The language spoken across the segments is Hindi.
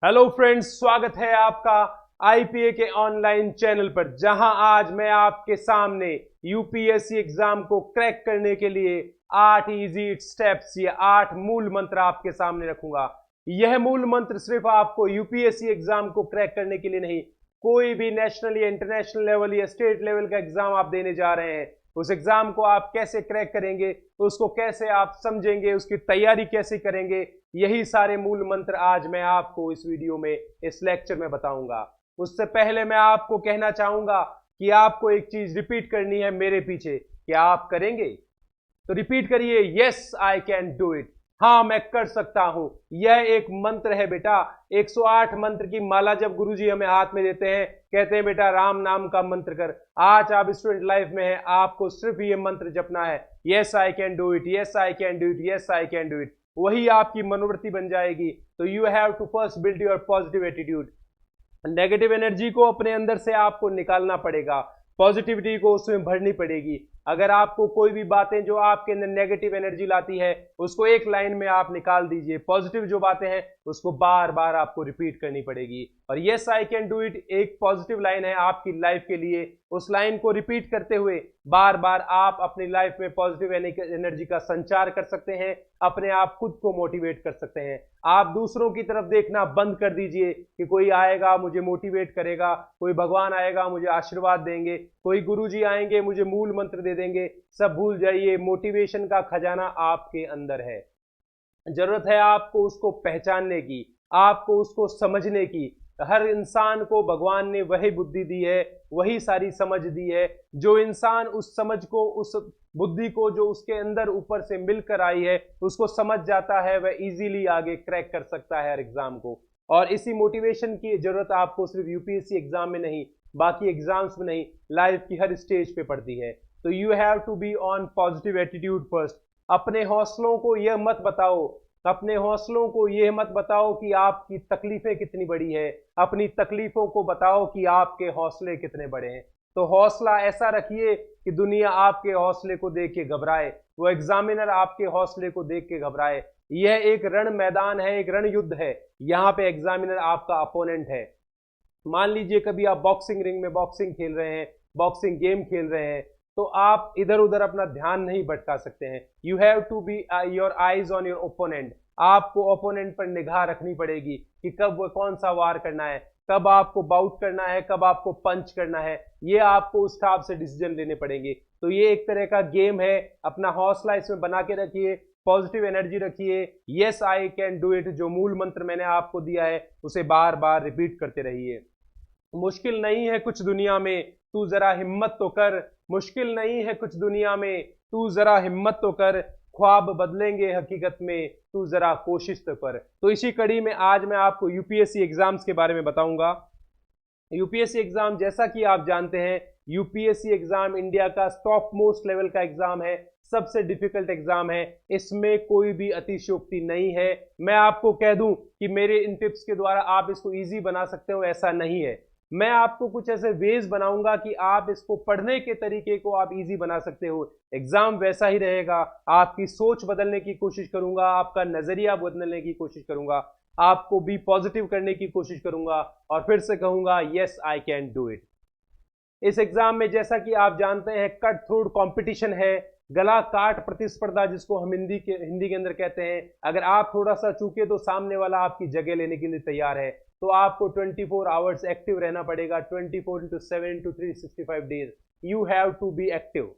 हेलो फ्रेंड्स, स्वागत है आपका आईपीए के ऑनलाइन चैनल पर, जहां आज मैं आपके सामने यूपीएससी एग्जाम को क्रैक करने के लिए 8 इजी स्टेप्स या 8 मूल मंत्र आपके सामने रखूंगा। यह मूल मंत्र सिर्फ आपको यूपीएससी एग्जाम को क्रैक करने के लिए नहीं, कोई भी नेशनल या इंटरनेशनल लेवल या स्टेट लेवल का एग्जाम आप देने जा रहे हैं, उस एग्जाम को आप कैसे क्रैक करेंगे, उसको कैसे आप समझेंगे, उसकी तैयारी कैसे करेंगे, यही सारे मूल मंत्र आज मैं आपको इस वीडियो में, इस लेक्चर में बताऊंगा। उससे पहले मैं आपको कहना चाहूंगा कि आपको एक चीज रिपीट करनी है मेरे पीछे। क्या आप करेंगे? तो रिपीट करिए, yes I can do it. हाँ, मैं कर सकता हूं। यह एक मंत्र है बेटा। 108 मंत्र की माला जब गुरुजी हमें हाथ में देते हैं, कहते हैं बेटा राम नाम का मंत्र कर। आज आप स्टूडेंट लाइफ में हैं, आपको सिर्फ ये मंत्र जपना है, yes I can do it, yes I can do it, yes I can do it. वही आपकी मनोवृत्ति बन जाएगी। तो you have to first build your positive attitude. Negative energy को अपने अंदर से आपको निकालना पड़ेगा, पॉजिटिविटी को उसमें भरनी पड़ेगी। अगर आपको कोई भी बातें जो आपके अंदर नेगेटिव एनर्जी लाती है, उसको एक लाइन में आप निकाल दीजिए। पॉजिटिव जो बातें हैं उसको बार बार आपको रिपीट करनी पड़ेगी। और yes I can do it एक पॉजिटिव लाइन है आपकी लाइफ के लिए। उस लाइन को रिपीट करते हुए बार बार आप अपनी लाइफ में पॉजिटिव एनर्जी का संचार कर सकते हैं, अपने आप खुद को मोटिवेट कर सकते हैं। आप दूसरों की तरफ देखना बंद कर दीजिए कि कोई आएगा मुझे मोटिवेट करेगा, कोई भगवान आएगा मुझे आशीर्वाद देंगे, कोई गुरुजी आएंगे मुझे मूल मंत्र दे देंगे। सब भूल जाइए। मोटिवेशन का खजाना आपके अंदर है। जरूरत है आपको उसको पहचानने की, आपको उसको समझने की। हर इंसान को भगवान ने वही बुद्धि दी है, वही सारी समझ दी है। जो इंसान उस समझ को, उस बुद्धि को जो उसके अंदर ऊपर से मिलकर आई है, उसको समझ जाता है, वह इजीली आगे क्रैक कर सकता है हर एग्जाम को। और इसी मोटिवेशन की जरूरत आपको सिर्फ यूपीएससी एग्जाम में नहीं, बाकी एग्जाम्स में नहीं, लाइफ की हर स्टेज पे पड़ती है। तो you have to be on positive attitude first. अपने हौसलों को यह मत बताओ, अपने हौसलों को यह मत बताओ कि आपकी तकलीफें कितनी बड़ी है, अपनी तकलीफों को बताओ कि आपके हौसले कितने बड़े हैं। तो हौसला ऐसा रखिए कि दुनिया आपके हौसले को देख के घबराए, वो एग्जामिनर आपके हौसले को देख के घबराए। यह एक रण मैदान है, एक रण युद्ध है। यहाँ पे एग्जामिनर आपका अपोनेंट है। मान लीजिए कभी आप बॉक्सिंग रिंग में बॉक्सिंग खेल रहे हैं, बॉक्सिंग गेम खेल रहे हैं, तो आप इधर उधर अपना ध्यान नहीं भटका सकते हैं। You have to be your eyes on your opponent. आपको ओपोनेंट पर निगाह रखनी पड़ेगी कि कब वो कौन सा वार करना है, कब आपको बाउट करना है, कब आपको पंच करना है। ये आपको उस हिसाब से डिसीजन लेने पड़ेंगे। तो ये एक तरह का गेम है। अपना हौसला इसमें बना के रखिए, पॉजिटिव एनर्जी रखिए। Yes I can do it जो मूल मंत्र मैंने आपको दिया है, उसे बार बार रिपीट करते रहिए। मुश्किल नहीं है कुछ दुनिया में, तू जरा हिम्मत तो कर। मुश्किल नहीं है कुछ दुनिया में, तू जरा हिम्मत तो कर। ख्वाब बदलेंगे हकीकत में, तू जरा कोशिश तो कर। तो इसी कड़ी में आज मैं आपको यूपीएससी एग्जाम्स के बारे में बताऊंगा। यूपीएससी एग्जाम, जैसा कि आप जानते हैं, यूपीएससी एग्जाम इंडिया का टॉप मोस्ट लेवल का एग्जाम है, सबसे डिफिकल्ट एग्जाम है। इसमें कोई भी अतिशयोक्ति नहीं है। मैं आपको कह दूं कि मेरे इन टिप्स के द्वारा आप इसको इजी बना सकते हो, ऐसा नहीं है। मैं आपको कुछ ऐसे वेज बनाऊंगा कि आप इसको पढ़ने के तरीके को आप इजी बना सकते हो। एग्जाम वैसा ही रहेगा। आपकी सोच बदलने की कोशिश करूंगा, आपका नजरिया बदलने की कोशिश करूंगा, आपको भी पॉजिटिव करने की कोशिश करूंगा, और फिर से कहूंगा yes I can do it. इस एग्जाम में जैसा कि आप जानते हैं, कट थ्रोट कंपटीशन है, गला काट प्रतिस्पर्धा जिसको हम हिंदी के अंदर कहते हैं। अगर आप थोड़ा सा चूके तो सामने वाला आपकी जगह लेने के लिए तैयार है। तो आपको 24 आवर्स एक्टिव रहना पड़ेगा, 24/7 to 365 days you have to be active.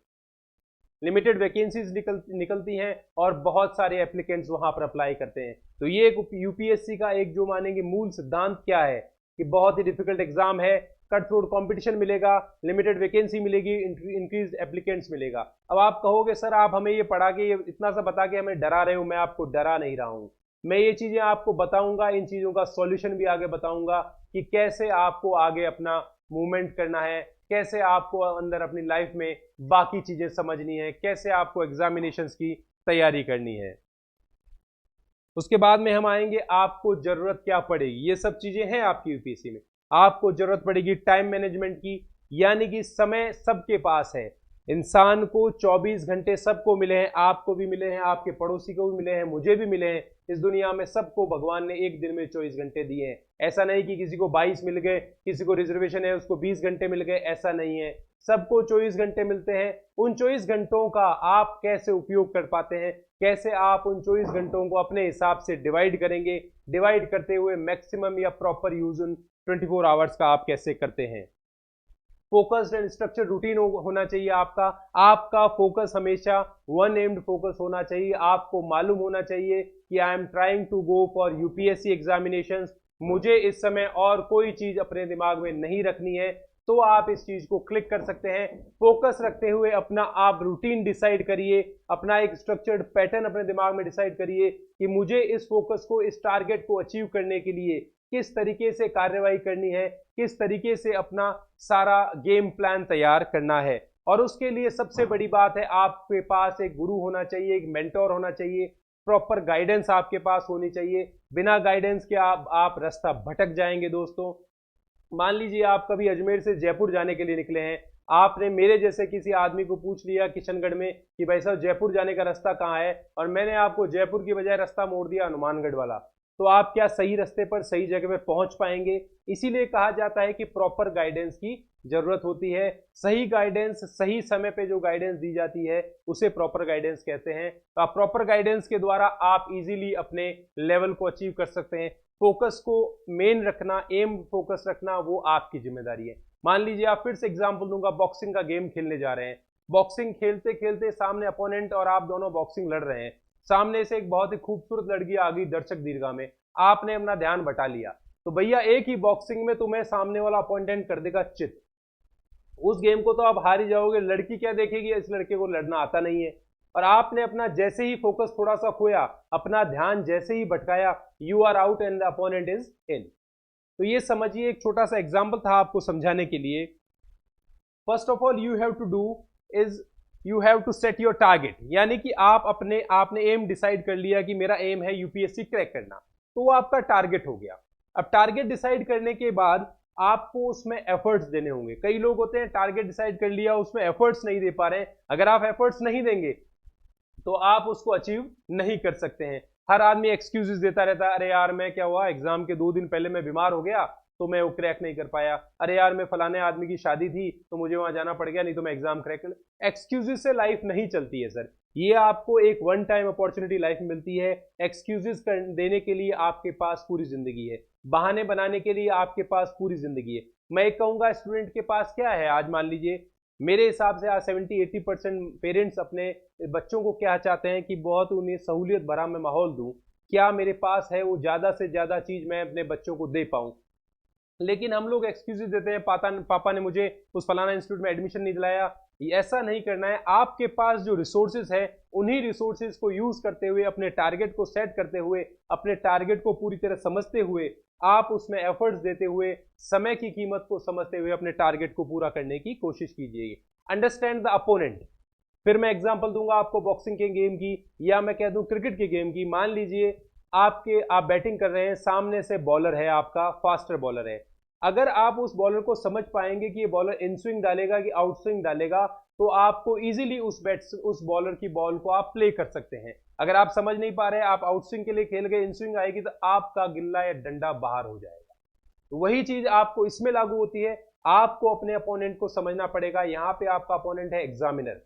Limited vacancies निकलती हैं और बहुत सारे एप्लीकेंट्स वहां पर अप्लाई करते हैं। तो ये यूपीएससी का एक जो मानेंगे मूल सिद्धांत क्या है कि बहुत ही डिफिकल्ट एग्जाम है, कट थ्रोट कंपटीशन मिलेगा, लिमिटेड वैकेंसी मिलेगी, इंक्रीज एप्लीकेंट्स मिलेगा। अब आप कहोगे सर आप हमें ये पढ़ा के, ये इतना सा बता के हमें डरा रहे हो। मैं आपको डरा नहीं रहा हूं। मैं ये चीजें आपको बताऊंगा, इन चीजों का सॉल्यूशन भी आगे बताऊंगा कि कैसे आपको आगे अपना मूवमेंट करना है, कैसे आपको अंदर अपनी लाइफ में बाकी चीजें समझनी है, कैसे आपको एग्जामिनेशंस की तैयारी करनी है। उसके बाद में हम आएंगे आपको जरूरत क्या पड़ेगी। ये सब चीजें हैं आपकी यूपीएससी में। आपको जरूरत पड़ेगी टाइम मैनेजमेंट की, यानी कि समय सबके पास है। इंसान को 24 घंटे सबको मिले हैं, आपको भी मिले हैं, आपके पड़ोसी को भी मिले हैं, मुझे भी मिले हैं। इस दुनिया में सबको भगवान ने एक दिन में 24 घंटे दिए हैं। ऐसा नहीं कि किसी को 22 मिल गए, किसी को रिजर्वेशन है उसको 20 घंटे मिल गए, ऐसा नहीं है। सबको 24 घंटे मिलते हैं। उन 24 घंटों का आप कैसे उपयोग कर पाते हैं, कैसे आप उन 24 घंटों को अपने हिसाब से डिवाइड करेंगे, डिवाइड करते हुए मैक्सिमम या प्रॉपर यूज उन 24 आवर्स का आप कैसे करते हैं। फोकस्ड एंड स्ट्रक्चर्ड रूटीन होना चाहिए आपका। आपका फोकस हमेशा वन एम्ड फोकस होना चाहिए। आपको मालूम होना चाहिए कि I am trying to go for UPSC examinations, मुझे इस समय और कोई चीज अपने दिमाग में नहीं रखनी है, तो आप इस चीज को क्लिक कर सकते हैं। फोकस रखते हुए अपना आप रूटीन डिसाइड करिए, अपना एक स्ट्रक्चर्ड पैटर्न अपने दिमाग में डिसाइड करिए कि मुझे इस फोकस को, इस टारगेट को अचीव करने के लिए किस तरीके से कार्यवाही करनी है, किस तरीके से अपना सारा गेम प्लान तैयार करना है। और उसके लिए सबसे बड़ी बात है, आपके पास एक गुरु होना चाहिए, एक मेंटोर होना चाहिए, प्रॉपर गाइडेंस आपके पास होनी चाहिए। बिना गाइडेंस के आप रास्ता भटक जाएंगे दोस्तों। मान लीजिए आप कभी अजमेर से जयपुर जाने के लिए निकले हैं, आपने मेरे जैसे किसी आदमी को पूछ लिया किशनगढ़ में कि भाई साहब जयपुर जाने का रास्ता कहाँ है, और मैंने आपको जयपुर की बजाय रास्ता मोड़ दिया हनुमानगढ़ वाला, तो आप क्या सही रास्ते पर, सही जगह पे पहुंच पाएंगे? इसीलिए कहा जाता है कि प्रॉपर गाइडेंस की जरूरत होती है। सही गाइडेंस, सही समय पे जो गाइडेंस दी जाती है उसे प्रॉपर गाइडेंस कहते हैं। तो आप प्रॉपर गाइडेंस के द्वारा आप इजीली अपने लेवल को अचीव कर सकते हैं। फोकस को मेन रखना, एम फोकस रखना, वो आपकी जिम्मेदारी है। मान लीजिए आप, फिर से एग्जांपल दूंगा, बॉक्सिंग का गेम खेलने जा रहे हैं। बॉक्सिंग खेलते खेलते सामने अपोनेंट और आप दोनों बॉक्सिंग लड़ रहे हैं। सामने से एक बहुत ही खूबसूरत लड़की आ गई दर्शक दीर्घा में, आपने अपना ध्यान बटा लिया, तो भैया एक ही बॉक्सिंग में तुम्हें सामने वाला अपोनेंट कर देगा चित। उस गेम को तो आप हार ही जाओगे। लड़की क्या देखेगी, इस लड़के को लड़ना आता नहीं है। और आपने अपना जैसे ही फोकस थोड़ा सा खोया, अपना ध्यान जैसे ही भटकाया, you are out and the opponent is in. तो ये समझिए, एक छोटा सा एग्जांपल था आपको समझाने के लिए। First of all you have to do is you have to set your target, यानी कि आपने एम डिसाइड कर लिया कि मेरा एम है यूपीएससी क्रैक करना, तो वो आपका टारगेट हो गया। अब टारगेट डिसाइड करने के बाद आपको उसमें एफर्ट्स देने होंगे। कई लोग होते हैं टारगेट डिसाइड कर लिया, उसमें एफर्ट्स नहीं दे पा रहे हैं। अगर आप एफर्ट्स नहीं देंगे तो आप उसको अचीव नहीं कर सकते हैं। हर आदमी एक्सक्यूजेस देता रहता है, अरे यार मैं क्या हुआ, एग्जाम के 2 दिन पहले मैं बीमार हो गया तो मैं वो क्रैक नहीं कर पाया, अरे यार मैं फलाने आदमी की शादी थी तो मुझे वहां जाना पड़ गया, नहीं तो मैं एग्जाम क्रैक कर। एक्सक्यूजेस से लाइफ नहीं चलती है सर। ये आपको एक वन टाइम अपॉर्चुनिटी लाइफ में मिलती है। एक्सक्यूजेस देने के लिए आपके पास पूरी जिंदगी है, बहाने बनाने के लिए आपके पास पूरी जिंदगी है। मैं एक कहूंगा स्टूडेंट के पास क्या है, आज मान लीजिए मेरे हिसाब से आज 70-80% पेरेंट्स अपने बच्चों को क्या चाहते हैं कि बहुत उन्हें सहूलियत भरा मैं माहौल दूं, क्या मेरे पास है वो ज्यादा से ज्यादा चीज मैं अपने बच्चों को दे पाऊं। लेकिन हम लोग एक्सक्यूजेस देते हैं, पापा ने मुझे उस फलाना इंस्टीट्यूट में एडमिशन नहीं दिलाया। ऐसा नहीं करना है। आपके पास जो रिसोर्सेज है उन्हीं रिसोर्सेज को यूज करते हुए, अपने टारगेट को सेट करते हुए, अपने टारगेट को पूरी तरह समझते हुए, आप उसमें एफर्ट्स देते हुए, समय की कीमत को समझते हुए अपने टारगेट को पूरा करने की कोशिश कीजिए। Understand the opponent. फिर मैं एग्जांपल दूंगा आपको बॉक्सिंग के गेम की, या मैं कह दूं क्रिकेट के गेम की। मान लीजिए आप बैटिंग कर रहे हैं, सामने से बॉलर है, आपका फास्टर बॉलर है। अगर आप उस बॉलर को समझ पाएंगे कि ये बॉलर इन स्विंग डालेगा कि आउट स्विंग डालेगा, तो आपको इजीली उस बॉलर की बॉल को आप प्ले कर सकते हैं। अगर आप समझ नहीं पा रहे, आप आउट स्विंग के लिए खेल गए, इन स्विंग आएगी तो आपका गिल्ला या डंडा बाहर हो जाएगा। तो वही चीज आपको इसमें लागू होती है। आपको अपने अपोनेंट को समझना पड़ेगा। यहां पे आपका अपोनेंट है एग्जामिनर।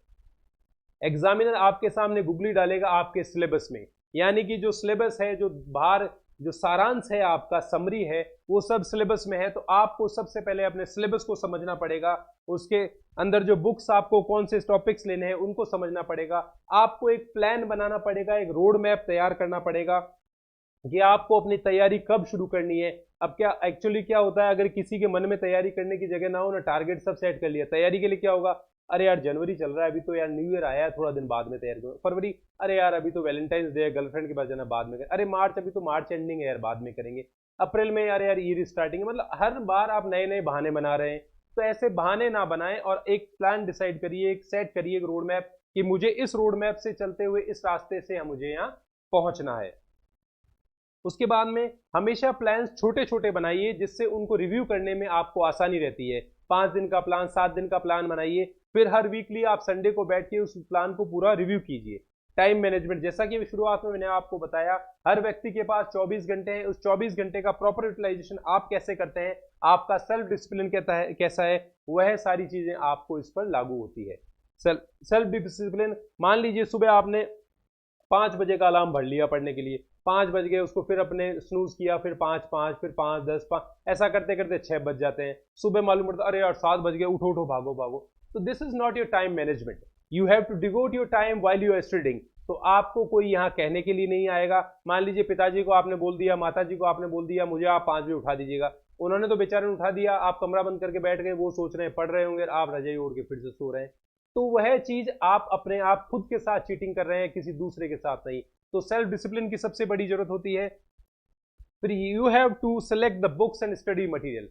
एग्जामिनर आपके सामने गुगली डालेगा आपके सिलेबस में, यानी कि जो सिलेबस है, जो बाहर जो सारांश है, आपका समरी है, वो सब सिलेबस में है। तो आपको सबसे पहले अपने सिलेबस को समझना पड़ेगा। उसके अंदर जो बुक्स, आपको कौन से टॉपिक्स लेने हैं उनको समझना पड़ेगा। आपको एक प्लान बनाना पड़ेगा, एक रोड मैप तैयार करना पड़ेगा कि आपको अपनी तैयारी कब शुरू करनी है। अब क्या एक्चुअली क्या होता है, अगर किसी के मन में तैयारी करने की जगह ना हो ना, टारगेट सब सेट कर लिया, तैयारी के लिए क्या होगा, अरे यार जनवरी चल रहा है, अभी तो यार न्यू ईयर आया है, थोड़ा दिन बाद में तैयारी करो। फरवरी, अरे यार अभी तो वैलेंटाइंस डे है, गर्लफ्रेंड के पास जाना, बाद में करें। अरे मार्च, अभी तो मार्च एंडिंग है यार, बाद में करेंगे। अप्रैल में, अरे यार ईयर स्टार्टिंग है। मतलब हर बार आप नए नए बहाने बना रहे हैं। तो ऐसे बहाने ना बनाएं और एक प्लान डिसाइड करिए, एक सेट करिए, एक रोड मैप कि मुझे इस रोड मैप से चलते हुए इस रास्ते से मुझे यहाँ पहुंचना है। उसके बाद में हमेशा प्लान्स छोटे छोटे बनाइए, जिससे उनको रिव्यू करने में आपको आसानी रहती है। 5 दिन का प्लान, 7 दिन का प्लान बनाइए, फिर हर वीकली आप संडे को बैठ के उस प्लान को पूरा रिव्यू कीजिए। टाइम मैनेजमेंट, जैसा कि शुरुआत में मैंने आपको बताया, हर व्यक्ति के पास 24 घंटे हैं, उस 24 घंटे का प्रॉपर यूटिलाइजेशन आप कैसे करते हैं, आपका सेल्फ डिसिप्लिन कैसा है, वह सारी चीजें आपको इस पर लागू होती है। सेल्फ डिसिप्लिन, मान लीजिए सुबह आपने 5 बजे का अलार्म भर लिया पढ़ने के लिए, 5 बज गए, उसको फिर अपने स्नूज किया, फिर 5 फिर 5 10 5 ऐसा करते करते 6 बज जाते हैं। सुबह मालूम पड़ता अरे यार 7 बज गए, उठो उठो भागो भागो। तो this is not your time management. You have to devote your time while you are studying. तो आपको कोई यहाँ कहने के लिए नहीं आएगा। मान लीजिए पिताजी को आपने बोल दिया, माताजी को आपने बोल दिया मुझे आप 5 बजे उठा दीजिएगा, उन्होंने तो बेचारे उठा दिया, आप कमरा बंद करके बैठ गए, वो सोच रहे हैं पढ़ रहे होंगे, आप रजाई ओढ़ के फिर से सो रहे हैं। तो वह चीज आप अपने आप खुद के साथ चीटिंग कर रहे हैं, किसी दूसरे के साथ नहीं। तो सेल्फ डिसिप्लिन की सबसे बड़ी जरूरत होती है। फिर you have to select the books and study material.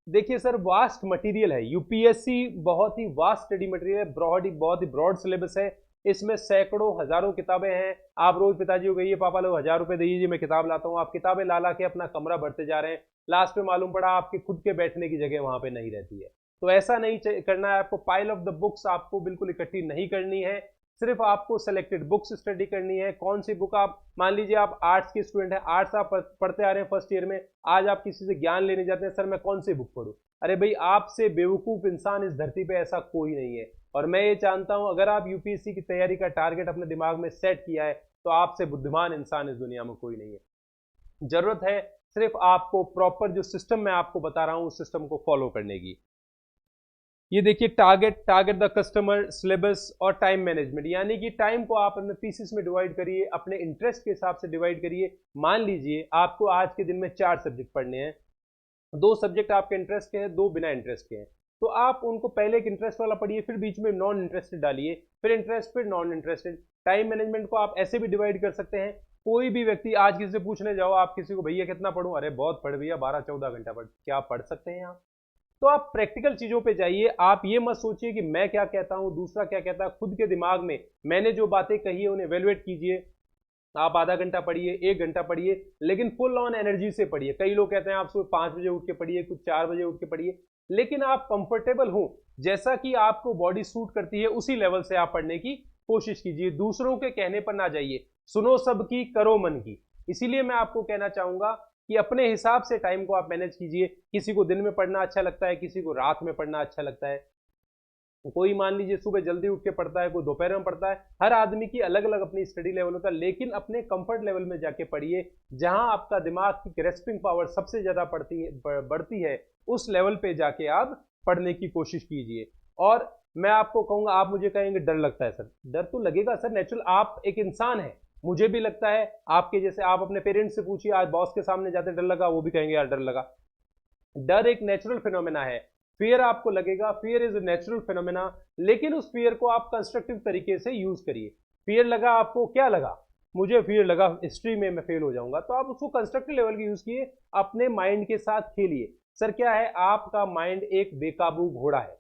देखिए सर, वास्ट मटेरियल है, यूपीएससी बहुत ही वास्ट स्टडी मटेरियल है, बहुत ही ब्रॉड सिलेबस है, इसमें सैकड़ों हजारों किताबें हैं। आप रोज पिताजी को कहिए पापा लो 1000 रुपए दीजिए मैं किताब लाता हूँ, आप किताबें ला ला के अपना कमरा भरते जा रहे हैं, लास्ट में मालूम पड़ा आपकी खुद के बैठने की जगह वहां पे नहीं रहती है। तो ऐसा नहीं करना है आपको। पाइल ऑफ द बुक्स आपको बिल्कुल इकट्ठी नहीं करनी है, सिर्फ आपको सेलेक्टेड बुक्स स्टडी करनी है। कौन सी बुक, आप मान लीजिए आप आर्ट्स के स्टूडेंट हैं, आर्ट्स आप पढ़ते आ रहे हैं फर्स्ट ईयर में, आज आप किसी से ज्ञान लेने जाते हैं, सर मैं कौन सी बुक पढ़ूं? अरे भाई, आपसे बेवकूफ इंसान इस धरती पे ऐसा कोई नहीं है। और मैं ये जानता हूं, अगर आप यूपीएससी की तैयारी का टारगेट अपने दिमाग में सेट किया है तो आपसे बुद्धिमान इंसान इस दुनिया में कोई नहीं है। जरूरत है सिर्फ आपको प्रॉपर जो सिस्टम मैं आपको बता रहा हूं उस सिस्टम को फॉलो करने की। ये देखिए, टारगेट द कस्टमर, सिलेबस और टाइम मैनेजमेंट, यानी कि टाइम को आप अपने पीसेस में डिवाइड करिए, अपने इंटरेस्ट के हिसाब से डिवाइड करिए। मान लीजिए आपको आज के दिन में 4 सब्जेक्ट पढ़ने हैं, 2 सब्जेक्ट आपके इंटरेस्ट के हैं, 2 बिना इंटरेस्ट के हैं, तो आप उनको पहले एक इंटरेस्ट वाला पढ़िए, फिर बीच में नॉन इंटरेस्टेड डालिए, फिर इंटरेस्ट, फिर नॉन इंटरेस्टेड। टाइम मैनेजमेंट को आप ऐसे भी डिवाइड कर सकते हैं। कोई भी व्यक्ति आज किसी से पूछने जाओ, आप किसी को भैया कितना पढ़ूं, अरे बहुत पढ़ भैया 12-14 घंटा पढ़, क्या पढ़ सकते हैं आप? तो आप प्रैक्टिकल चीजों पे जाइए। आप ये मत सोचिए कि मैं क्या कहता हूं, दूसरा क्या कहता है, खुद के दिमाग में मैंने जो बातें कही है उन्हें एवेलुएट कीजिए। आप आधा घंटा पढ़िए, 1 घंटा पढ़िए, लेकिन फुल ऑन एनर्जी से पढ़िए। कई लोग कहते हैं आप सुबह 5 बजे उठ के पढ़िए, कुछ 4 बजे उठ के पढ़िए, लेकिन आप कंफर्टेबल हो, जैसा कि आपको बॉडी सूट करती है उसी लेवल से आप पढ़ने की कोशिश कीजिए। दूसरों के कहने पर ना जाइए, सुनो सबकी, करो मन की। इसीलिए मैं आपको कहना चाहूंगा कि अपने हिसाब से टाइम को आप मैनेज कीजिए। किसी को दिन में पढ़ना अच्छा लगता है, किसी को रात में पढ़ना अच्छा लगता है, कोई मान लीजिए सुबह जल्दी उठ के पढ़ता है, कोई दोपहर में पढ़ता है। हर आदमी की अलग अलग अपनी स्टडी लेवल होता है, लेकिन अपने कंफर्ट लेवल में जाके पढ़िए, जहां आपका दिमाग की ग्रेस्पिंग पावर सबसे ज्यादा बढ़ती है, उस लेवल पे जाके आप पढ़ने की कोशिश कीजिए। और मैं आपको कहूंगा, आप मुझे कहेंगे डर लगता है सर, डर तो लगेगा सर, नेचुरल, आप एक इंसान है, मुझे भी लगता है आपके जैसे। आप अपने पेरेंट्स से पूछिए, आज बॉस के सामने जाते डर लगा, वो भी कहेंगे यार डर लगा। डर एक नेचुरल फिनोमेना है, फियर आपको लगेगा, fear is a natural phenomena, लेकिन उस फियर को आप कंस्ट्रक्टिव तरीके से यूज करिए। फियर लगा आपको, क्या लगा? मुझे फियर लगा हिस्ट्री में मैं फेल हो जाऊंगा, तो आप उसको कंस्ट्रक्टिव लेवल की यूज किए, अपने माइंड के साथ खेलिए। सर क्या है, आपका माइंड एक बेकाबू घोड़ा है।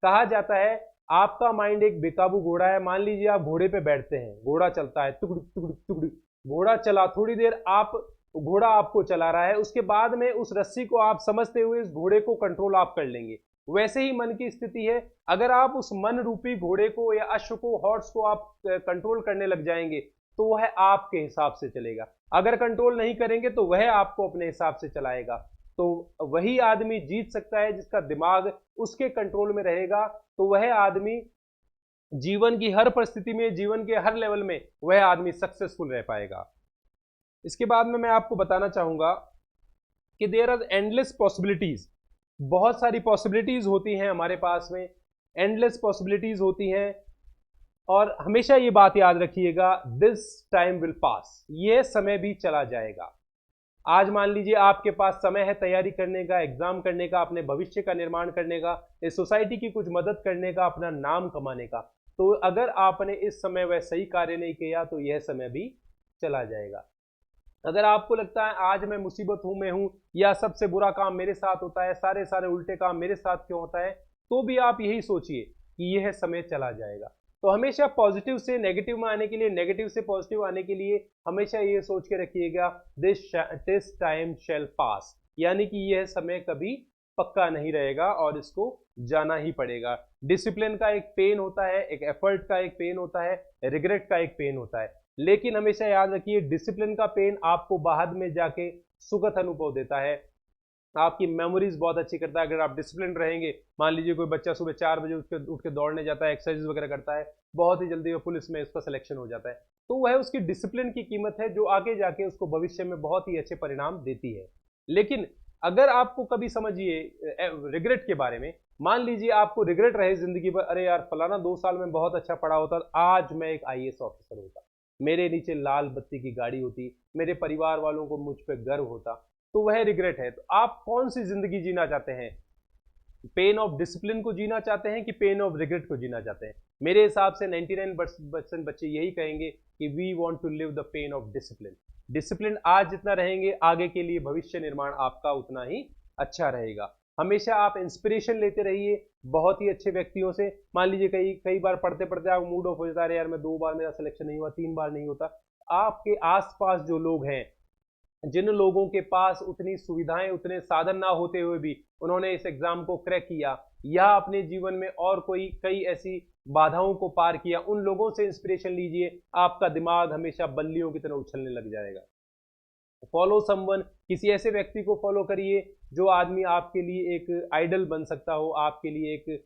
कहा जाता है आपका माइंड एक बेकाबू घोड़ा है। मान लीजिए आप घोड़े पे बैठते हैं, घोड़ा चलता है, टुकड़ुक टुकड़ुक टुकड़ुक, घोड़ा चला, थोड़ी देर आप, घोड़ा आपको चला रहा है, उसके बाद में उस रस्सी को आप समझते हुए इस घोड़े को कंट्रोल आप कर लेंगे। वैसे ही मन की स्थिति है, अगर आप उस मन रूपी घोड़े को या अश्व को, हॉर्स को आप कंट्रोल करने लग जाएंगे तो वह आपके हिसाब से चलेगा। अगर कंट्रोल नहीं करेंगे तो वह आपको अपने हिसाब से चलाएगा। तो वही आदमी जीत सकता है जिसका दिमाग उसके कंट्रोल में रहेगा। तो वह आदमी जीवन की हर परिस्थिति में, जीवन के हर लेवल में वह आदमी सक्सेसफुल रह पाएगा। इसके बाद में मैं आपको बताना चाहूंगा कि देयर आर एंडलेस पॉसिबिलिटीज। बहुत सारी पॉसिबिलिटीज होती हैं हमारे पास में, एंडलेस पॉसिबिलिटीज होती हैं। और हमेशा ये बात याद रखिएगा, दिस टाइम विल पास, ये समय भी चला जाएगा। आज मान लीजिए आपके पास समय है तैयारी करने का, एग्जाम करने का, अपने भविष्य का निर्माण करने का, इस सोसाइटी की कुछ मदद करने का, अपना नाम कमाने का। तो अगर आपने इस समय वह सही कार्य नहीं किया तो यह समय भी चला जाएगा। अगर आपको लगता है आज मैं मुसीबत हूं, मैं हूं, या सबसे बुरा काम मेरे साथ होता है, सारे सारे उल्टे काम मेरे साथ क्यों होता है, तो भी आप यही सोचिए कि यह समय चला जाएगा। तो हमेशा पॉजिटिव से नेगेटिव में आने के लिए, नेगेटिव से पॉजिटिव आने के लिए हमेशा ये सोच के रखिएगा, दिस टाइम शैल पास, यानी कि यह समय कभी पक्का नहीं रहेगा और इसको जाना ही पड़ेगा। डिसिप्लिन का एक पेन होता है, एक एफर्ट का एक पेन होता है, रिग्रेट का एक पेन होता है, लेकिन हमेशा याद रखिए डिसिप्लिन का पेन आपको बाद में जाके सुखद अनुभव देता है, आपकी मेमोरीज बहुत अच्छी करता है। अगर आप डिसिप्लिन रहेंगे, मान लीजिए कोई बच्चा सुबह 4 बजे उठ के दौड़ने जाता है, एक्सरसाइज वगैरह करता है, बहुत ही जल्दी वो पुलिस में उसका सिलेक्शन हो जाता है, तो वह उसकी डिसिप्लिन की कीमत है जो आगे जाके उसको भविष्य में बहुत ही अच्छे परिणाम देती है। लेकिन अगर आपको कभी समझिए रिग्रेट के बारे में, मान लीजिए आपको रिग्रेट रहे जिंदगी भर, अरे यार फलाना 2 साल में बहुत अच्छा पढ़ा होता, आज मैं एक आईएएस ऑफिसर होता, मेरे नीचे लाल बत्ती की गाड़ी होती, मेरे परिवार वालों को मुझ पर गर्व होता, तो वह रिग्रेट है। तो आप कौन सी जिंदगी जीना चाहते हैं? पेन ऑफ डिसिप्लिन को जीना चाहते हैं कि पेन ऑफ रिग्रेट को जीना चाहते हैं? मेरे हिसाब से 99% बच्चे यही कहेंगे कि we want to live the pain of discipline. Discipline आज जितना रहेंगे, आगे के लिए भविष्य निर्माण आपका उतना ही अच्छा रहेगा। हमेशा आप इंस्पिरेशन लेते रहिए बहुत ही अच्छे व्यक्तियों से। मान लीजिए कई कई बार पढ़ते पढ़ते आप मूड ऑफ हो जाता है, यार मैं 2 बार मेरा सिलेक्शन नहीं हुआ, 3 बार नहीं होता। आपके आसपास जो लोग हैं, जिन लोगों के पास उतनी सुविधाएं, उतने साधन ना होते हुए भी उन्होंने इस एग्जाम को क्रैक किया या अपने जीवन में और कोई कई ऐसी बाधाओं को पार किया, उन लोगों से इंस्पिरेशन लीजिए। आपका दिमाग हमेशा बल्लियों की तरह उछलने लग जाएगा। फॉलो समवन, किसी ऐसे व्यक्ति को फॉलो करिए जो आदमी आपके लिए एक आइडल बन सकता हो, आपके लिए एक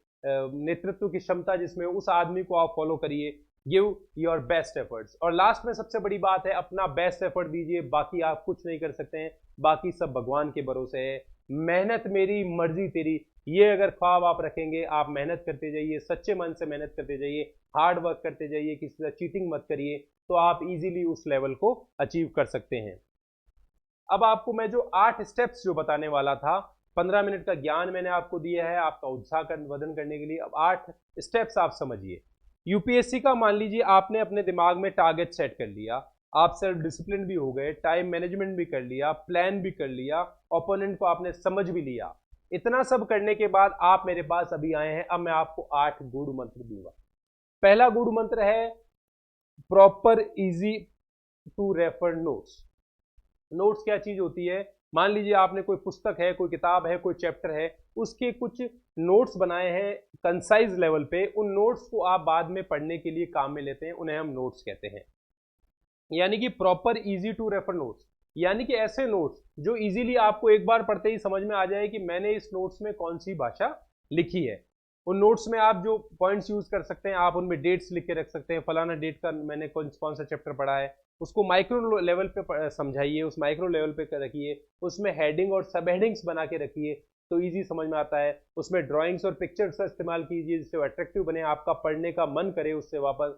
नेतृत्व की क्षमता जिसमें, उस आदमी को आप फॉलो करिए। Give your best efforts. और लास्ट में सबसे बड़ी बात है, अपना बेस्ट एफर्ट दीजिए, बाकी आप कुछ नहीं कर सकते हैं, बाकी सब भगवान के भरोसे है। मेहनत मेरी मर्जी तेरी, ये अगर ख्वाब आप रखेंगे, आप मेहनत करते जाइए, सच्चे मन से मेहनत करते जाइए, हार्ड वर्क करते जाइए, किसी से चीटिंग मत करिए, तो आप इजीली उस लेवल को अचीव कर सकते हैं। अब आपको मैं जो 8 स्टेप्स जो बताने वाला था, 15 मिनट का ज्ञान मैंने आपको दिया है आपका उत्साह वर्धन करने के लिए। अब 8 स्टेप्स आप समझिए। यूपीएससी का मान लीजिए आपने अपने दिमाग में टारगेट सेट कर लिया, आप सेल्फ डिसिप्लिन भी हो गए, टाइम मैनेजमेंट भी कर लिया, प्लान भी कर लिया, ओपोनेंट को आपने समझ भी लिया। इतना सब करने के बाद आप मेरे पास अभी आए हैं। अब मैं आपको 8 गुरु मंत्र दूंगा। पहला गुरु मंत्र है proper easy to refer notes. Notes क्या चीज होती है? मान लीजिए आपने कोई पुस्तक है, कोई किताब है, कोई चैप्टर है, उसके कुछ नोट्स बनाए हैं कंसाइज लेवल पे, उन नोट्स को आप बाद में पढ़ने के लिए काम में लेते हैं, उन्हें हम नोट्स कहते हैं। यानी कि proper easy to refer notes, यानी कि ऐसे नोट्स जो इजीली आपको एक बार पढ़ते ही समझ में आ जाए कि मैंने इस नोट्स में कौन सी भाषा लिखी है। उन नोट्स में आप जो पॉइंट्स यूज कर सकते हैं, आप उनमें डेट्स लिख के रख सकते हैं, फलाना डेट का मैंने कौन सा चैप्टर पढ़ा है, उसको माइक्रो लेवल पे समझाइए, उस माइक्रो लेवल पे रखिए, उसमें हेडिंग और सब हेडिंग्स बना के रखिए तो इजी समझ में आता है। उसमें ड्राइंग्स और पिक्चर्स का इस्तेमाल कीजिए जिससे अट्रैक्टिव बने, आपका पढ़ने का मन करे उससे वापस।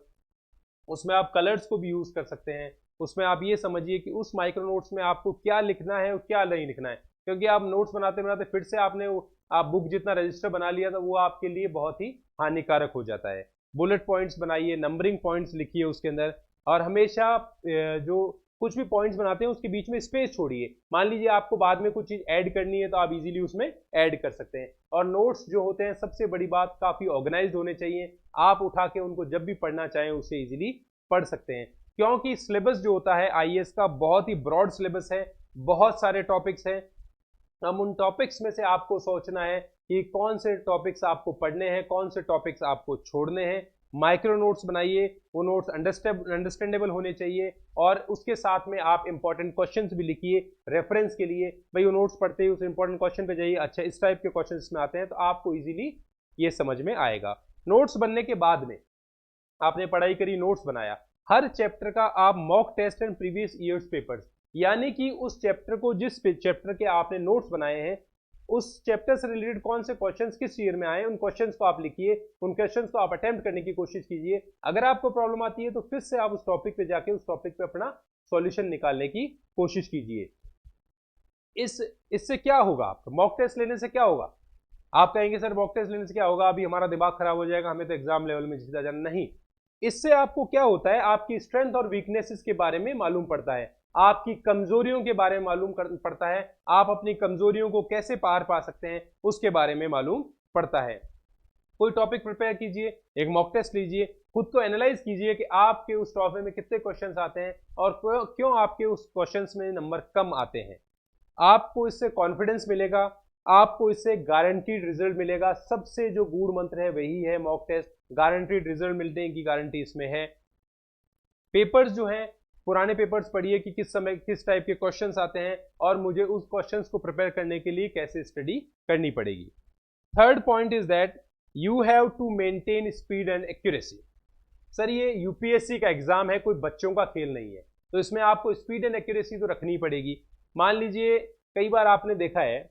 उसमें आप कलर्स को भी यूज कर सकते हैं। उसमें आप ये समझिए कि उस माइक्रो नोट्स में आपको क्या लिखना है और क्या नहीं लिखना है, क्योंकि आप नोट्स बनाते बनाते फिर से आपने आप बुक जितना रजिस्टर बना लिया था, वो आपके लिए बहुत ही हानिकारक हो जाता है। बुलेट पॉइंट्स बनाइए, नंबरिंग पॉइंट्स लिखिए उसके अंदर, और हमेशा जो कुछ भी पॉइंट्स बनाते हैं उसके बीच में स्पेस छोड़िए। मान लीजिए आपको बाद में कुछ चीज ऐड करनी है तो आप इजीली उसमें ऐड कर सकते हैं। और नोट्स जो होते हैं, सबसे बड़ी बात, काफी ऑर्गेनाइज्ड होने चाहिए। आप उठा के उनको जब भी पढ़ना चाहें उससे इजीली पढ़ सकते हैं, क्योंकि सिलेबस जो होता है आईएएस का बहुत ही ब्रॉड सिलेबस है, बहुत सारे टॉपिक्स हैं। हम उन टॉपिक्स में से आपको सोचना है कि कौन से टॉपिक्स आपको पढ़ने हैं, कौन से टॉपिक्स आपको छोड़ने हैं। माइक्रो नोट्स बनाइए, वो नोट्स अंडरस्टैंडेबल होने चाहिए, और उसके साथ में आप इंपॉर्टेंट क्वेश्चंस भी लिखिए रेफरेंस के लिए। भाई वो नोट्स पढ़ते ही उस इंपॉर्टेंट क्वेश्चन पे जाइए, अच्छा इस टाइप के क्वेश्चन इसमें आते हैं, तो आपको इजीली ये समझ में आएगा। नोट्स बनने के बाद में आपने पढ़ाई करी, नोट्स बनाया, हर चैप्टर का आप mock test and previous years papers, यानी कि उस चैप्टर को, जिस चैप्टर के आपने नोट्स बनाए हैं, उस चैप्टर से रिलेटेड कौन से क्वेश्चंस किस ईयर में आए, उन क्वेश्चंस को आप लिखिए, उन क्वेश्चंस को आप अटेम्प्ट करने की कोशिश कीजिए। अगर आपको प्रॉब्लम आती है तो फिर से आप उस टॉपिक पे जाके उस टॉपिक पे अपना सॉल्यूशन निकालने की कोशिश कीजिए। इससे क्या होगा? आपका मॉक टेस्ट लेने से क्या होगा? आप कहेंगे सर मॉक टेस्ट लेने से क्या होगा, अभी हमारा दिमाग खराब हो जाएगा, हमें तो एग्जाम लेवल में जीता जाना। नहीं, इससे आपको क्या होता है, आपकी स्ट्रेंथ और वीकनेसेस के बारे में मालूम पड़ता है, आपकी कमजोरियों के बारे में मालूम पड़ता है, आप अपनी कमजोरियों को कैसे पार पा सकते हैं उसके बारे में मालूम पड़ता है। कोई टॉपिक प्रिपेयर कीजिए, एक मॉक टेस्ट लीजिए, खुद को एनालाइज कीजिए कि आपके उस टॉपिक में कितने क्वेश्चंस आते हैं और क्यों आपके उस क्वेश्चंस में नंबर कम आते हैं। आपको इससे कॉन्फिडेंस मिलेगा, आपको इससे गारंटीड रिजल्ट मिलेगा। सबसे जो गूढ़ मंत्र है वही है मॉक टेस्ट, गारंटीड रिजल्ट मिलने की गारंटी इसमें है। पेपर्स जो हैं, पुराने पेपर्स पढ़िए कि किस समय किस टाइप के क्वेश्चंस आते हैं और मुझे उस क्वेश्चंस को प्रिपेयर करने के लिए कैसे स्टडी करनी पड़ेगी। Third point is that you have to maintain speed and accuracy. Sir ये यूपीएससी का एग्जाम है, कोई बच्चों का खेल नहीं है, तो इसमें आपको स्पीड एंड एक्यूरेसी तो रखनी पड़ेगी। मान लीजिए कई बार आपने देखा है,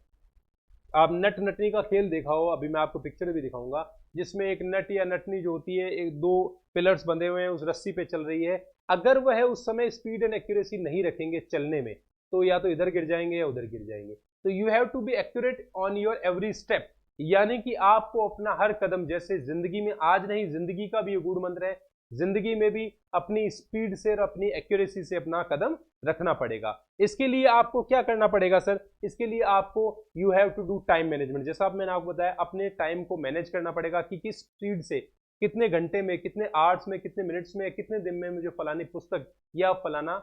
आप नट नटनी का खेल देखा हो, अभी मैं आपको पिक्चर भी दिखाऊंगा, जिसमें एक नट या नटनी जो होती है, एक दो पिलर्स बंधे हुए हैं, उस रस्सी पे चल रही है। अगर वह उस समय स्पीड एंड एक्यूरेसी नहीं रखेंगे चलने में, तो या तो इधर गिर जाएंगे या उधर गिर जाएंगे। तो you have to be accurate on your every step, यानी कि आपको अपना हर कदम, जैसे जिंदगी में, आज नहीं जिंदगी का भी ये गूढ़ मंत्र है, जिंदगी में भी अपनी स्पीड से और अपनी एक्यूरेसी से अपना कदम रखना पड़ेगा। इसके लिए आपको क्या करना पड़ेगा सर? इसके लिए आपको you have to do time management. जैसा आप मैंने आपको बताया, अपने टाइम को मैनेज करना पड़ेगा कि किस स्पीड से, कितने घंटे में, कितने आवर्स में, कितने मिनट्स में, कितने दिन में मुझे फलानी पुस्तक या फलाना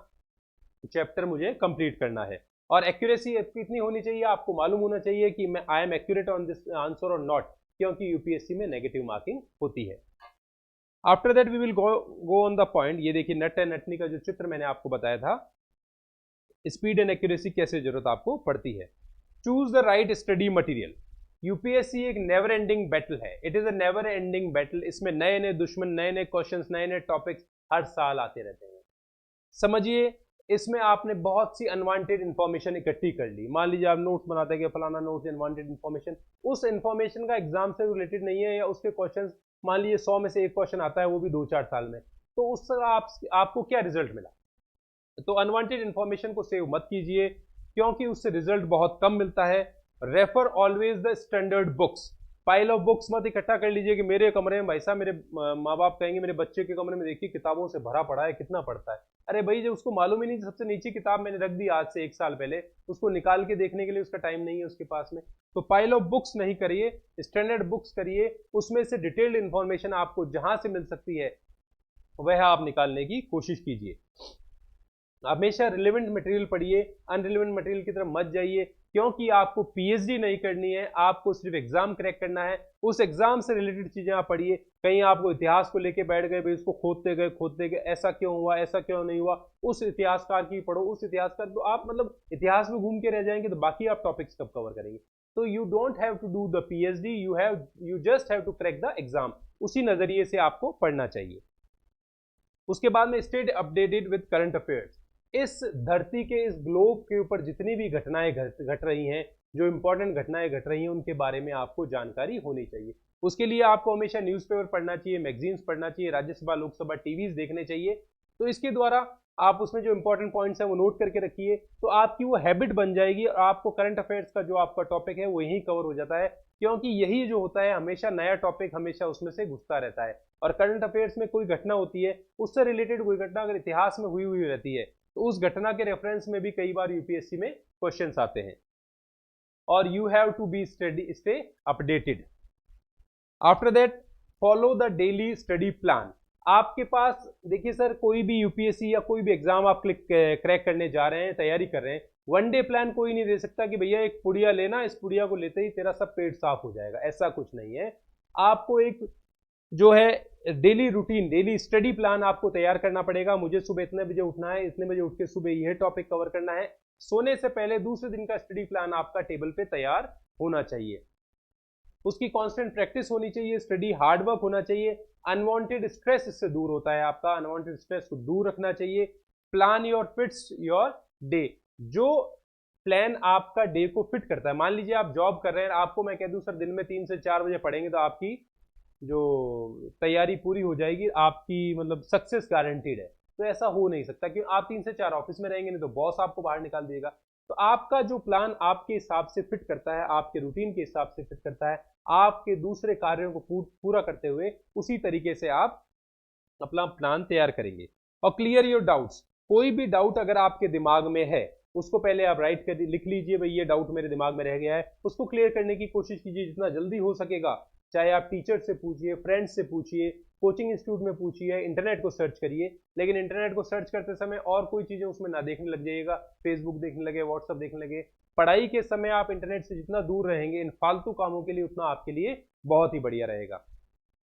चैप्टर मुझे कंप्लीट करना है। और एक्यूरेसी कितनी होनी चाहिए, आपको मालूम होना चाहिए कि मैं I am accurate on this answer और नॉट, क्योंकि यूपीएससी में नेगेटिव मार्किंग होती है। After that we will go on the point. ये देखिए नट एंड नटनी का जो चित्र मैंने आपको बताया था, स्पीड एंड एक्यूरेसी कैसे जरूरत आपको पड़ती है। Choose the right study material. UPSC एक नेवर एंडिंग बैटल है, it is a never ending battle. इसमें नए नए दुश्मन, नए नए क्वेश्चंस, नए नए टॉपिक्स हर साल आते रहते हैं। समझिए, इसमें आपने बहुत सी अनवांटेड इंफॉर्मेशन इकट्ठी कर ली। मान लीजिए आप नोट्स बनाते हैं कि फलाना नोट्स अनवांटेड इंफॉर्मेशन, उस इंफॉर्मेशन का एग्जाम से रिलेटेड नहीं है, या उसके क्वेश्चंस मान लीजिए 100 में से एक क्वेश्चन आता है, वो भी 2-4 साल में, तो उससे आपको क्या रिजल्ट मिला? तो अनवांटेड इंफॉर्मेशन को सेव मत कीजिए, क्योंकि उससे रिजल्ट बहुत कम मिलता है। Refer always the standard books. Pile of books मत इकट्ठा कर लीजिए कि मेरे कमरे में, भाई साहब मेरे माँ बाप कहेंगे मेरे बच्चे के कमरे में देखिए किताबों से भरा पड़ा है, कितना पढ़ता है। अरे भाई, जो उसको मालूम ही नहीं, सबसे नीचे किताब मैंने रख दी आज से 1 साल पहले, उसको निकाल के देखने के लिए उसका टाइम नहीं है उसके पास में। तो पाइल ऑफ बुक्स नहीं करिए, स्टैंडर्ड बुक्स करिए। उसमें से डिटेल्ड इंफॉर्मेशन आपको जहां से मिल सकती है वह आप निकालने की कोशिश कीजिए। हमेशा रिलेवेंट मटेरियल पढ़िए, अनरिलेवेंट मटेरियल की तरफ मत जाइए, क्योंकि आपको पीएचडी नहीं करनी है, आपको सिर्फ एग्जाम क्रैक करना है। उस एग्जाम से रिलेटेड चीजें आप पढ़िए। कहीं आपको इतिहास को लेके बैठ गए, भाई उसको खोदते गए, ऐसा क्यों हुआ, ऐसा क्यों नहीं हुआ, उस इतिहासकार की पढ़ो, उस इतिहासकार, तो आप मतलब इतिहास में घूम के रह जाएंगे, तो बाकी आप टॉपिक्स कब कवर करेंगे? तो you don't have to do the PhD, you just have to crack the exam. उसी नजरिए से आपको पढ़ना चाहिए। उसके बाद में stay updated with current affairs. इस धरती के, इस ग्लोब के ऊपर जितनी भी घटनाएं घट रही हैं, जो इंपॉर्टेंट घटनाएं घट रही हैं, उनके बारे में आपको जानकारी होनी चाहिए। उसके लिए आपको हमेशा न्यूज़पेपर पढ़ना चाहिए, मैगजीन्स पढ़ना चाहिए, राज्यसभा लोकसभा टीवीज देखने चाहिए। तो इसके द्वारा आप उसमें जो इंपॉर्टेंट पॉइंट्स हैं वो नोट करके रखिए, तो आपकी वो हैबिट बन जाएगी और आपको करंट अफेयर्स का जो आपका टॉपिक है वो यही कवर हो जाता है, क्योंकि यही जो होता है हमेशा नया टॉपिक हमेशा उसमें से घुसता रहता है। और करंट अफेयर्स में कोई घटना होती है, उससे रिलेटेड कोई घटना अगर इतिहास में हुई रहती है, तो उस घटना के रेफरेंस में भी कई बार यूपीएससी में क्वेश्चंस आते हैं। और you have to be stay updated. After that follow the daily study plan. आपके पास देखिए सर, कोई भी यूपीएससी या कोई भी एग्जाम आप क्रैक करने जा रहे हैं, तैयारी कर रहे हैं, वन डे प्लान कोई नहीं दे सकता कि भैया एक पुड़िया लेना, इस पुड़िया को लेते ही तेरा सब पेट साफ हो जाएगा, ऐसा कुछ नहीं है। आपको एक जो है daily routine, daily study plan आपको तैयार करना पड़ेगा। मुझे सुबह इतने बजे उठना है, इतने बजे उठ के सुबह यह टॉपिक कवर करना है। सोने से पहले दूसरे दिन का स्टडी प्लान आपका टेबल पे तैयार होना चाहिए। उसकी कांस्टेंट प्रैक्टिस होनी चाहिए, स्टडी हार्डवर्क होना चाहिए। अनवांटेड स्ट्रेस इससे दूर होता है, आपका अनवांटेड स्ट्रेस को दूर रखना चाहिए। Plan your fits your day. जो प्लान आपका डे को फिट करता है, मान लीजिए आप जॉब कर रहे हैं, आपको मैं कह दूं सर दिन में 3 से 4 बजे पढ़ेंगे तो आपकी जो तैयारी पूरी हो जाएगी, आपकी मतलब सक्सेस गारंटीड है। तो ऐसा हो नहीं सकता, क्योंकि आप 3 से 4 ऑफिस में रहेंगे, नहीं तो बॉस आपको बाहर निकाल देगा। तो आपका जो प्लान आपके हिसाब से फिट करता है, आपके रूटीन के हिसाब से फिट करता है, आपके दूसरे कार्यों को पूरा करते हुए उसी तरीके से आप अपना प्लान तैयार करेंगे। और क्लियर योर डाउट्स। कोई भी डाउट अगर आपके दिमाग में है, उसको पहले आप राइट कर लिख लीजिए, भाई ये डाउट मेरे दिमाग में रह गया है, उसको क्लियर करने की कोशिश कीजिए जितना जल्दी हो सकेगा। चाहे आप टीचर से पूछिए, फ्रेंड्स से पूछिए, कोचिंग इंस्टीट्यूट में पूछिए, इंटरनेट को सर्च करिए, लेकिन इंटरनेट को सर्च करते समय और कोई चीजें उसमें ना देखने लग जाइएगा, फेसबुक देखने लगे, व्हाट्सएप देखने लगे, पढ़ाई के समय आप इंटरनेट से जितना दूर रहेंगे इन फालतू कामों के लिए, उतना आपके लिए बहुत ही बढ़िया रहेगा।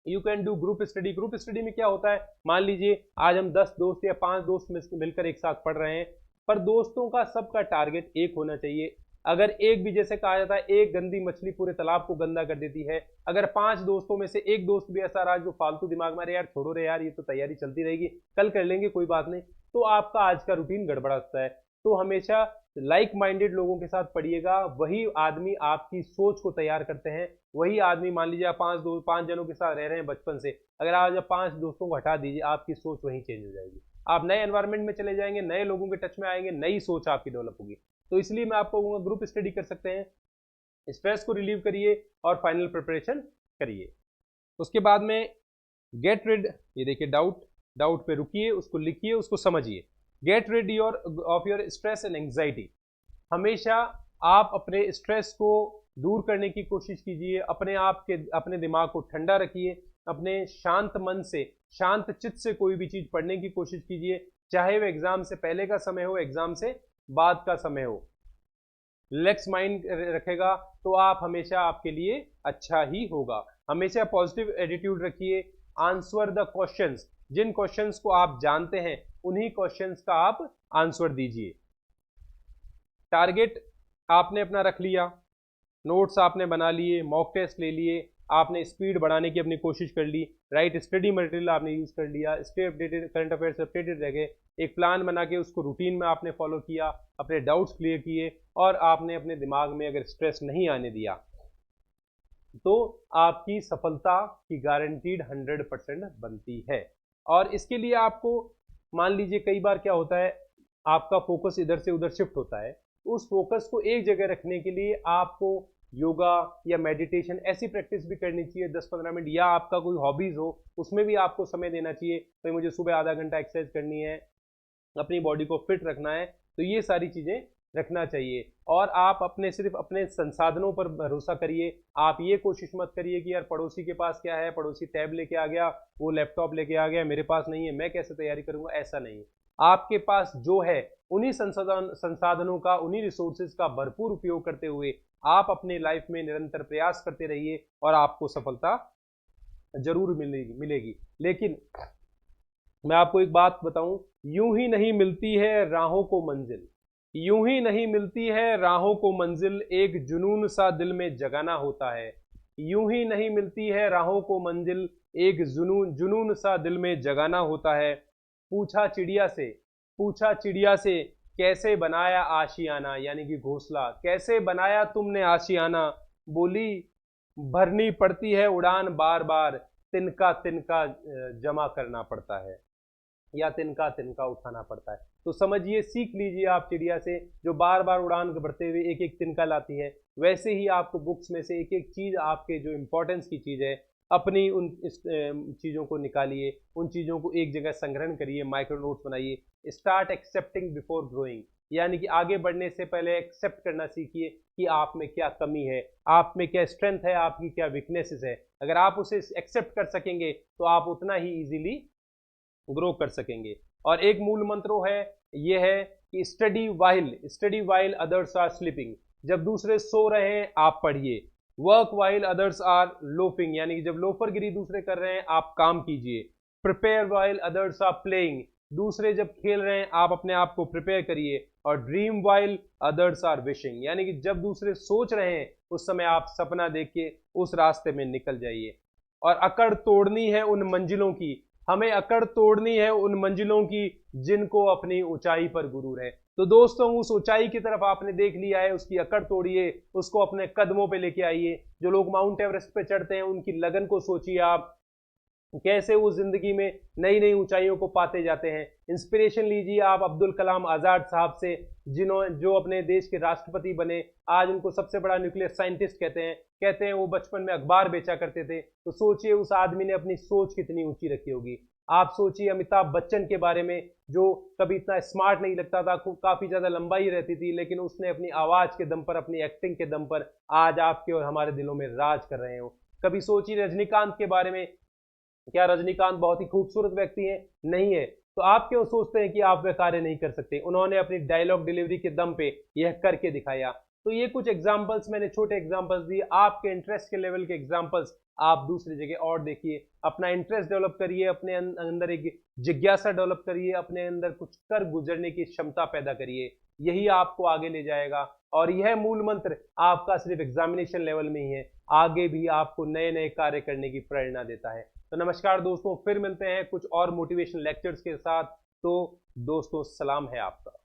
You can do group study. Group study में क्या होता है, मान लीजिए आज हम 10 दोस्त या 5 दोस्त मिलकर एक साथ पढ़ रहे हैं, पर दोस्तों का सबका टारगेट एक होना चाहिए। अगर एक भी, जैसे कहा जाता है, एक गंदी मछली पूरे तालाब को गंदा कर देती है, अगर 5 दोस्तों में से एक दोस्त भी ऐसा रहा जो फालतू दिमाग में, अरे यार छोड़ो रे यार, ये तो तैयारी चलती रहेगी, कल कर लेंगे कोई बात नहीं, तो आपका आज का रूटीन गड़बड़ा सकता है। तो हमेशा लाइक माइंडेड लोगों के साथ पढ़िएगा, वही आदमी आपकी सोच को तैयार करते हैं। वही आदमी, मान लीजिए आप 5 जनों के साथ रह रहे हैं बचपन से, अगर आज आप 5 दोस्तों को हटा दीजिए, आपकी सोच वहीं चेंज हो जाएगी। आप नए एनवायरनमेंट में चले जाएंगे, नए लोगों के टच में आएंगे, नई सोच आपकी डेवलप होगी। तो इसलिए मैं आपको कहूंगा ग्रुप स्टडी कर सकते हैं, स्ट्रेस को रिलीव करिए और फाइनल प्रिपरेशन करिए। उसके बाद में गेट रिड, ये देखिए डाउट पे रुकिए, उसको लिखिए, उसको समझिए। Get rid of your stress and anxiety. हमेशा आप अपने स्ट्रेस को दूर करने की कोशिश कीजिए, अपने दिमाग को ठंडा रखिए, अपने शांत मन से, शांत चित्त से कोई भी चीज पढ़ने की कोशिश कीजिए, चाहे वो एग्जाम से पहले का समय हो, एग्जाम से बाद का समय हो। रिलैक्स माइंड रखेगा तो आप हमेशा, आपके लिए अच्छा ही होगा। हमेशा पॉजिटिव एटीट्यूड रखिए। आंसर द क्वेश्चंस, जिन क्वेश्चंस को आप जानते हैं उन्हीं क्वेश्चंस का आप आंसर दीजिए। टारगेट आपने अपना रख लिया, नोट्स आपने बना लिए, मॉक टेस्ट ले लिए, आपने स्पीड बढ़ाने की अपनी कोशिश कर ली, राइट स्टडी मटेरियल आपने यूज कर लिया, stay updated, current affairs updated रह गए, एक प्लान बना के उसको रूटीन में आपने फॉलो किया, अपने डाउट्स क्लियर किए, और आपने अपने दिमाग में अगर स्ट्रेस नहीं आने दिया, तो आपकी सफलता की गारंटीड 100% बनती है। और इसके लिए आपको, मान लीजिए कई बार क्या होता है, आपका फोकस इधर से उधर शिफ्ट होता है, उस फोकस को एक जगह रखने के लिए आपको योगा या मेडिटेशन ऐसी प्रैक्टिस भी करनी चाहिए 10-15 मिनट, या आपका कोई हॉबीज हो उसमें भी आपको समय देना चाहिए। तो मुझे सुबह आधा घंटा एक्सरसाइज करनी है, अपनी बॉडी को फिट रखना है, तो ये सारी चीजें रखना चाहिए। और आप सिर्फ अपने संसाधनों पर भरोसा करिए। आप ये कोशिश मत करिए कि यार पड़ोसी के पास क्या है, पड़ोसी टैब लेके आ गया, वो लैपटॉप लेके आ गया, मेरे पास नहीं है, मैं कैसे तैयारी करूंगा, ऐसा नहीं है। आपके पास जो है उन्हीं संसाधनों का, उन्हीं रिसोर्सेज का भरपूर उपयोग करते हुए आप अपने लाइफ में निरंतर प्रयास करते रहिए और आपको सफलता जरूर मिलेगी। लेकिन मैं आपको एक बात बताऊं, यूं ही नहीं मिलती है राहों को मंजिल, यूं ही नहीं मिलती है राहों को मंजिल, एक जुनून सा दिल में जगाना होता है। यूं ही नहीं मिलती है राहों को मंजिल, एक जुनून सा दिल में जगाना होता है। पूछा चिड़िया से कैसे बनाया आशियाना, यानी कि घोंसला, कैसे बनाया तुमने आशियाना, बोली भरनी पड़ती है उड़ान बार बार, तिनका तिनका जमा करना पड़ता है, या तिनका तिनका उठाना पड़ता है। तो समझिए, सीख लीजिए आप चिड़िया से, जो बार बार उड़ान भरते हुए एक एक तिनका लाती है। वैसे ही आपको बुक्स में से एक एक चीज, आपके जो इंपॉर्टेंस की चीज है, अपनी उन चीज़ों को निकालिए, उन चीज़ों को एक जगह संग्रहण करिए, माइक्रो नोट्स बनाइए। स्टार्ट एक्सेप्टिंग बिफोर ग्रोइंग, यानी कि आगे बढ़ने से पहले एक्सेप्ट करना सीखिए कि आप में क्या कमी है, आप में क्या स्ट्रेंथ है, आपकी क्या वीकनेसेस है। अगर आप उसे एक्सेप्ट कर सकेंगे तो आप उतना ही इजीली ग्रो कर सकेंगे। और एक मूल मंत्र है, ये है कि study while others are sleeping, जब दूसरे सो रहे हैं आप पढ़िए। Work while others are loafing, यानी कि जब लोफरगिरी दूसरे कर रहे हैं आप काम कीजिए। Prepare while others are playing, दूसरे जब खेल रहे हैं आप अपने आप को प्रिपेयर करिए। और dream while others are wishing, यानी कि जब दूसरे सोच रहे हैं उस समय आप सपना देख के उस रास्ते में निकल जाइए। और अकड़ तोड़नी है उन मंजिलों की, हमें अकड़ तोड़नी है उन मंजिलों की जिनको अपनी ऊंचाई पर गुरूर है। तो दोस्तों, उस ऊंचाई की तरफ आपने देख लिया है, उसकी अकड़ तोड़िए, उसको अपने कदमों पे लेके आइए। जो लोग माउंट एवरेस्ट पे चढ़ते हैं उनकी लगन को सोचिए आप, कैसे वो जिंदगी में नई नई ऊंचाइयों को पाते जाते हैं। इंस्पिरेशन लीजिए आप अब्दुल कलाम आजाद साहब से, जो अपने देश के राष्ट्रपति बने, आज उनको सबसे बड़ा न्यूक्लियर साइंटिस्ट कहते हैं वो बचपन में अखबार बेचा करते थे। तो सोचिए उस आदमी ने अपनी सोच कितनी ऊंची रखी होगी। आप सोचिए अमिताभ बच्चन के बारे में, जो कभी इतना स्मार्ट नहीं लगता था, काफी ज्यादा लंबाई रहती थी, लेकिन उसने अपनी आवाज के दम पर, अपनी एक्टिंग के दम पर आज आपके और हमारे दिलों में राज कर रहे हो। कभी सोचिए रजनीकांत के बारे में, क्या रजनीकांत बहुत ही खूबसूरत व्यक्ति है? नहीं है। तो आप क्यों सोचते हैं कि आप वह कार्य नहीं कर सकते? उन्होंने अपनी डायलॉग डिलीवरी के दम पे यह करके दिखाया। तो ये कुछ एग्जाम्पल्स मैंने छोटे एग्जाम्पल्स दिए, आपके इंटरेस्ट के लेवल के एग्जाम्पल्स आप दूसरी जगह और देखिए, अपना इंटरेस्ट डेवलप करिए, अपने अंदर एक जिज्ञासा डेवलप करिए, अपने अंदर कुछ कर गुजरने की क्षमता पैदा करिए, यही आपको आगे ले जाएगा। और यह मूल मंत्र आपका सिर्फ एग्जामिनेशन लेवल में ही है, आगे भी आपको नए नए कार्य करने की प्रेरणा देता है। तो नमस्कार दोस्तों, फिर मिलते हैं कुछ और मोटिवेशन लेक्चर्स के साथ। तो दोस्तों, सलाम है आपका।